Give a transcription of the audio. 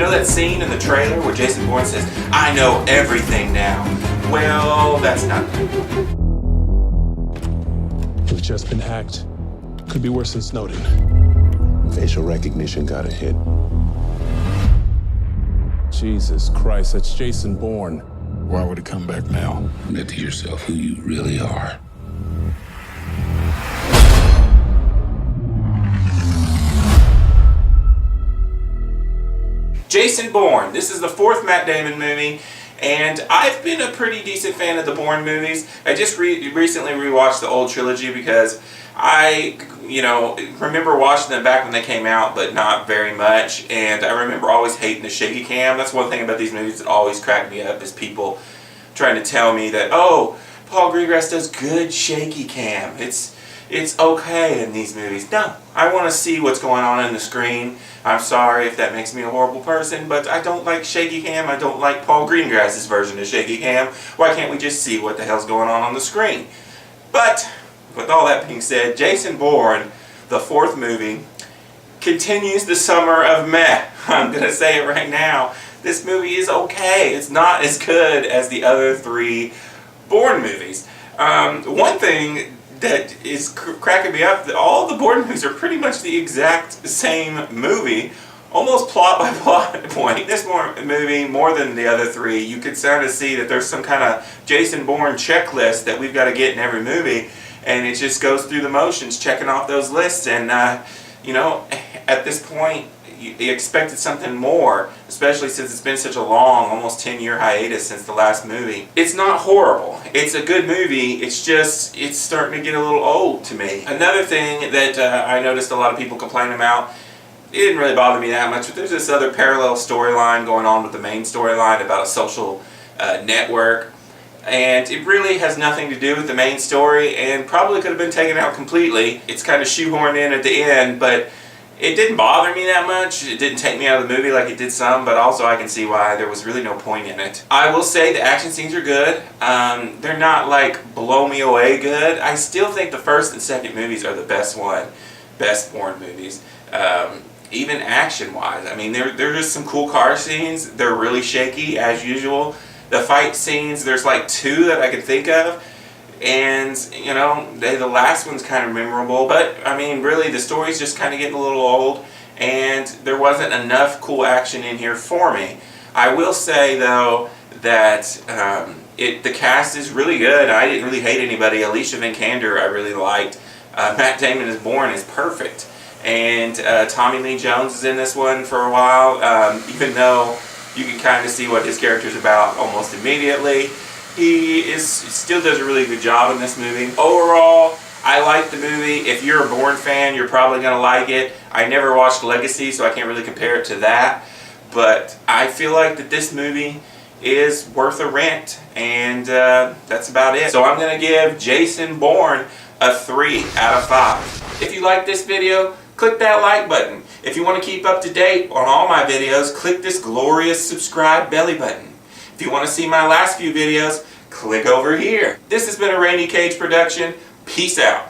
know that scene in the trailer where Jason Bourne says, "I know everything now"? Well, that's not good. We've just been hacked. Could be worse than Snowden. Facial recognition got a hit. Jesus Christ, that's Jason Bourne. Why would it come back now? Admit to yourself who you really are. Jason Bourne. This is the 4th Matt Damon movie, and I've been a pretty decent fan of the Bourne movies. I just recently rewatched the old trilogy because I, remember watching them back when they came out, but not very much, and I remember always hating the shaky cam. That's one thing about these movies that always cracked me up, is people trying to tell me that, oh, Paul Greengrass does good shaky cam. It's okay in these movies. No, I want to see what's going on the screen. I'm sorry if that makes me a horrible person, but I don't like shaky cam. I don't like Paul Greengrass's version of shaky cam. Why can't we just see what the hell's going on the screen? But with all that being said, Jason Bourne, the 4th movie, continues the summer of meh. I'm going to say it right now. This movie is okay. It's not as good as the other 3 Bourne movies. One thing that is cracking me up, that all the Bourne movies are pretty much the exact same movie, almost plot by plot point. This movie, more than the other 3, you could kind of see that there's some kind of Jason Bourne checklist that we've got to get in every movie, and it just goes through the motions, checking off those lists, and at this point, you expected something more, especially since it's been such a long, almost 10-year hiatus since the last movie. It's not horrible. It's a good movie. It's starting to get a little old to me. Another thing that I noticed a lot of people complaining about, it didn't really bother me that much, but there's this other parallel storyline going on with the main storyline about a social network, and it really has nothing to do with the main story, and probably could have been taken out completely. It's kind of shoehorned in at the end, but it didn't bother me that much. It didn't take me out of the movie like it did some, but also I can see why there was really no point in it. I will say the action scenes are good. They're not like blow me away good. I still think the 1st and 2nd movies are the best Bourne movies. Even action-wise. I mean, there are just some cool car scenes. They're really shaky, as usual. The fight scenes, there's like 2 that I can think of. And, the last one's kind of memorable, but, I mean, really, the story's just kind of getting a little old, and there wasn't enough cool action in here for me. I will say, though, that the cast is really good. I didn't really hate anybody. Alicia Vikander I really liked. Matt Damon as Bourne is perfect. And Tommy Lee Jones is in this one for a while, even though you can kind of see what his character's about almost immediately. He still does a really good job in this movie. Overall, I like the movie. If you're a Bourne fan, you're probably going to like it. I never watched Legacy, so I can't really compare it to that. But I feel like that this movie is worth a rent, and that's about it. So I'm going to give Jason Bourne a 3 out of 5. If you like this video, click that like button. If you want to keep up to date on all my videos, click this glorious subscribe belly button. If you want to see my last few videos, click over here. This has been a Rainy Cage production. Peace out.